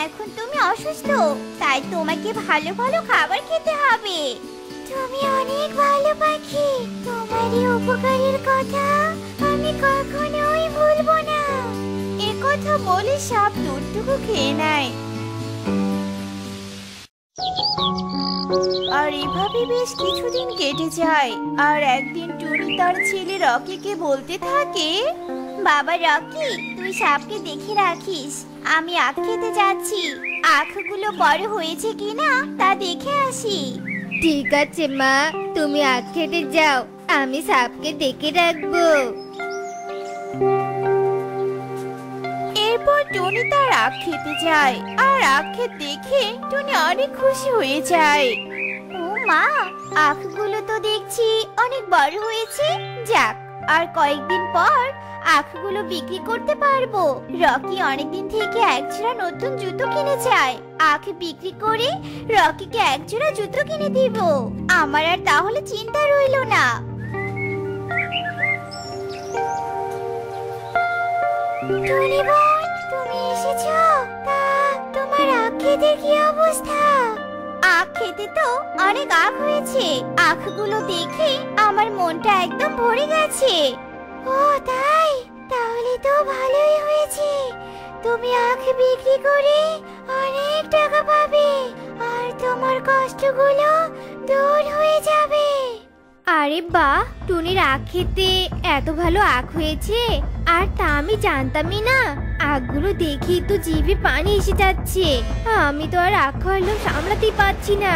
এখন তুমি অসুস্থ, তাই তোমাকে ভালো ভালো খাবার খেতে হবে। তুমি অনেক ভালো পাখি, তোমার এই উপকারের কথা আমি কখনোই ভুলবো না। এ কথা বলে সাপ দুধটুকু খেয়ে নেয়। আর এভাবে বেশ কিছুদিন কেটে যায়। আর একদিন টুনি তার ছেলে রকিকে বলতে থাকে, বাবা রকি, তুই সাপকে দেখে রাখিস, আমি আখ খেতে যাচ্ছি। আখগুলো বড় হয়েছে কিনা তা দেখে আসি। ঠিক আছে মা, তুমি আখ খেতে যাও, আমি সাপকে দেখে রাখবো। এরপর টুনি তার আখ খেতে যায়। আর আখ খেতে দেখে টুনি অনেক খুশি হয়ে যায়। ও মা, আখগুলো তো দেখছি অনেক বড় হয়েছে। যাক, আর কয়েকদিন পর আখগুলো বিক্রি করতে পারবো। রকি অনেকদিন থেকে একজোড়া নতুন জুতো কিনে চায়। আখ বিক্রি করে রকিকে একজোড়া জুতো কিনে দিব। আমার আর তাহলে চিন্তা রইলো না। টুনি বোন, তুমি এসেছো? তা তোমার আখ খেতে কি অবস্থা? আখ খেতে তো অনেক আখ হয়েছে। আখগুলো দেখে আমার মনটা একদম ভরে গেছে। ও তাই? তাহলে তো ভালোই হয়েছে। তুমি আখ বিক্রি করে অনেক টাকা পাবে, আর তোমার কষ্টগুলো দূর হয়ে যাবে। আরে বাহ, টুনির আখ খেতে এত ভালো আখ হয়েছে, আর তা আমি জানতামই না। আখগুলো দেখি তো জিভে পানি এসে যাচ্ছে। আমি তো আর আখ খাওয়ার সামলাতেই পারছি না।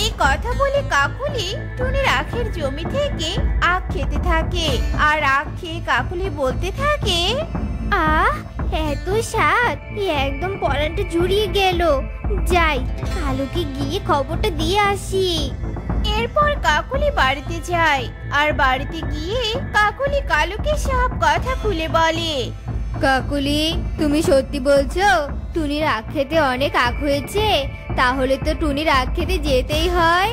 এই কথা বলে কাকুলি টুনির আখের জমি থেকে আখ খেতে থাকে। আর আখ খেয়ে কাকুলি বলতে থাকে, আহ, এত স্বাদ, একদম পরানটা জুড়িয়ে গেল। যাই, কালুকে গিয়ে খবরটা দিয়ে আসি। এরপর কাকুলি বাড়িতে যায়। আর বাড়িতে গিয়ে কাকুলি কালুকে সব কথা খুলে বলে। কাকুলি, তুমি সত্যি বলছো? টুনির আখ খেতে অনেক আখ হয়েছে, তাহলে তো টুনির আখ খেতে যেতেই হয়।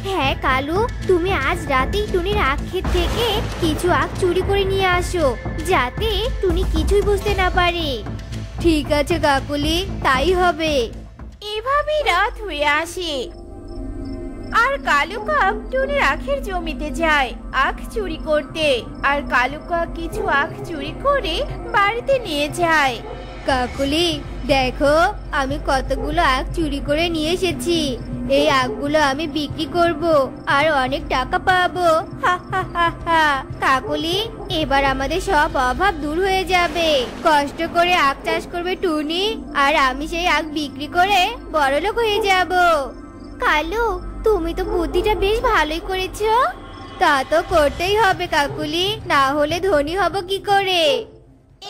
হ্যাঁ কালু, তুমি আজ রাতেই টুনির আখ ক্ষেত থেকে কিছু আখ চুরি করে নিয়ে আসো, যাতে টুনি কিছুই বুঝতে না পারে। ঠিক আছে কাকুলি, তাই হবে। এভাবেই রাত হয়ে আসে। আর কালু কাক টুনির আখের জমিতে যায় আখ চুরি করতে। আর কালু কাক কিছু আখ চুরি করে বাড়িতে নিয়ে যায়। কাকুলি, দেখো আমি কতগুলো আখ চুরি করে নিয়ে এসেছি। এই আখগুলো আমি বিক্রি করব আর অনেক টাকা পাবো। হা হা হা হা। কাকুলি, এবার আমাদের সব অভাব দূর হয়ে যাবে। কষ্ট করে আখ চাষ করবে টুনি, আর আমি সেই আখ বিক্রি করে বড়লোক হয়ে যাব। কালু, তুমি তো বুদ্ধিটা বেশ ভালোই করেছো। তা তো করতেই হবে কাকুলি, না হলে ধনী হব কি করে।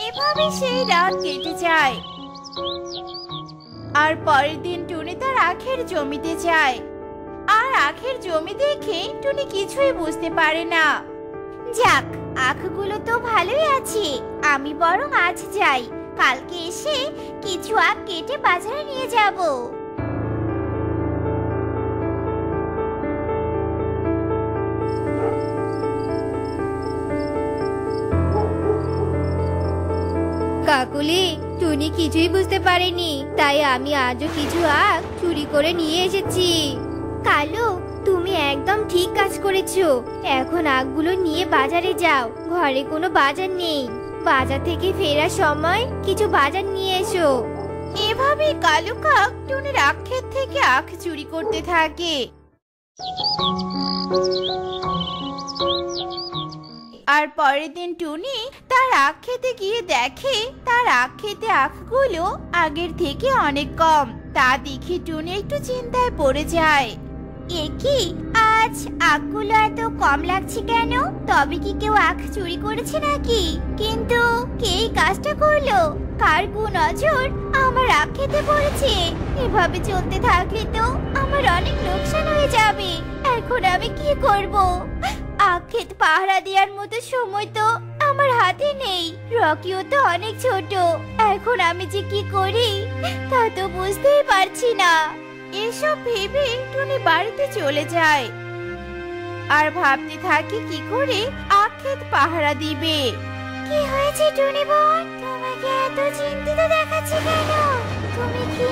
এভাবে সেই রাত কেটে যায়। আর পরের দিন টুনি তার আখের জমিতে যায়। আর আখের জমি দেখে টুনি কিছুই বুঝতে পারে না। যাক, আখগুলো তো ভালোই আছে, আমি বরং আজ যাই। কালকে এসে কিছু আখ কেটে বাজারে নিয়ে যাব। কাকুলি, টুনি কিছুই বুঝতে পারেনি, তাই আমি আজও কিছু আখ চুরি করে নিয়ে এসেছি। কালু, তুমি একদম ঠিক কাজ করেছো। এখন আখগুলো নিয়ে বাজারে যাও, ঘরে কোনো বাজার নেই। বাজার থেকে ফেরার সময় কিছু বাজার নিয়ে এসো। এভাবে কালু কাক টুনির আখ ক্ষেত থেকে আখ চুরি করতে থাকে। আর পরের দিন টুনি তার আখ খেতে গিয়ে দেখে তার আখ খেতে আখগুলো আগের থেকে অনেক কম। তা দেখে টুনি একটু চিন্তায় পড়ে যায়। এ কি, আজ আখগুলো এত কম লাগছে কেন? তবে কি কেউ আখ চুরি করেছে নাকি? কিন্তু কে এই কাজটা করলো? কার কুনজর আমার আখ খেতে পড়েছে? এভাবে চলতে থাকলে তো আমার অনেক লোকসান হয়ে যাবে। এখন আমি কি করব? আখ ক্ষেত পাহারা দেওয়ার মতো সময় তো আমার হাতে নেই। রকিও তো অনেক ছোট। এখন আমি যে কি করি তা তো বুঝতেই পারছি না। এসব ভেবে টুনি বাড়িতে চলে যায়। আর ভাবতে থাকে কি করে আখ ক্ষেত পাহারা দিবে। কি হয়েছে টুনি বোন? তোমাকে এত চিন্তিত দেখাচ্ছে কেন? তুমি কি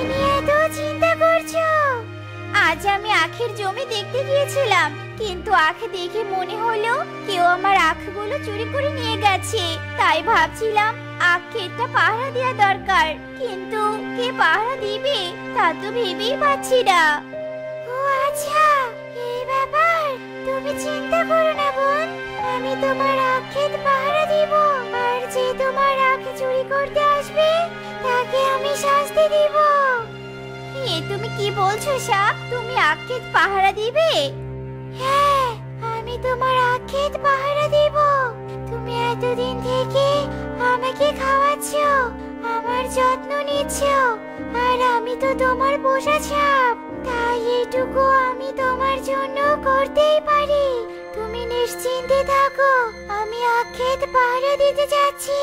আজ আমি আখের জমি দেখতে গিয়েছিলাম, কিন্তু আখ দেখে মনে হলো কেউ আমার আখগুলো চুরি করে নিয়ে গেছে। তাই ভাবছিলাম আখ ক্ষেতটা পাহারা দেওয়া দরকার, কিন্তু কে পাহারা দিবে তা তো ভেবেই পাচ্ছি না। ও আচ্ছা, এই ব্যাপার। তুমি চিন্তা করো না বোন, আমি তোমার আখ ক্ষেত পাহারা দিব, আর যে তোমার আখ চুরি করতে আসবে তাকে আমি শাস্তি দিব। এ তুমি কি বলছো সাপ? তুমি আখ ক্ষেত পাহারা দিবে? হ্যাঁ, আমি তোমার আখ ক্ষেত পাহারা দিব। তুমি এতদিন থেকে আমাকে খাওয়াচ্ছো, আমার যত্ন নিচ্ছো, আর আমি তো তোমার পোষা সাপ, তাই এটুকু আমি তোমার জন্য করতেই পারি। তুমি নিশ্চিন্তে থাকো, আমি আখ ক্ষেত পাহারা দিতে যাচ্ছি।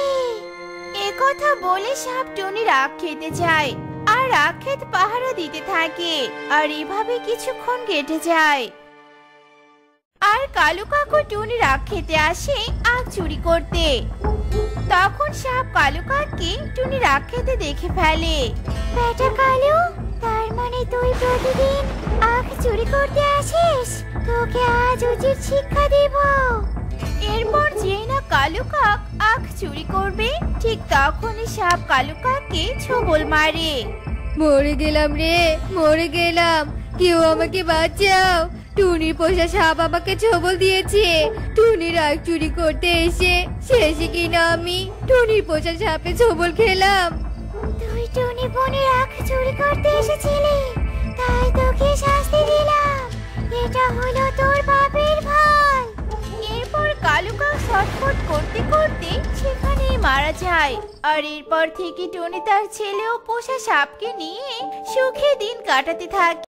এ কথা বলে সাপ টুনির আখ খেতে যায় আর আখ ক্ষেত পাহারা দিতে থাকে। আর এভাবে কিছুক্ষণ কেটে যায়। আর কালু কাকু টুনির আখ খেতে আসে আখ চুরি করতে। তখন সাপ কালু কাককে টুনির আখ খেতে দেখে ফেলে। বেটা কালু, তার মানে তুই প্রতিদিন আখ চুরি করতে আসিস? তোকে আজ উচিত শিক্ষা দেব। এরপর যেই না কালু কাক আখ চুরি করবে, ঠিক তখনই সাপ কালু কাককে ছোবল মারে। মরে গেলাম রে, মরে গেলাম, কেউ আমাকে বাঁচাও। টুনির পোষা সাপ আমাকে ছোবল দিয়েছে। টুনির আখ চুরি করতে এসে শেষে কিনা আমি টুনির পোষা সাপে ছোবল খেলাম। তুই টুনি বোনের আখ চুরি করতে এসেছিলি, তাই তোকে শাস্তি দিলাম। এটা হলো তোর বাপের ফল। এরপর কালু কাক ছটফট করতে করতে সেখানেই মারা যায়। আর এরপর থেকে টুনি তার ছেলে ও পোষা সাপকে নিয়ে সুখে দিন কাটাতে থাকে।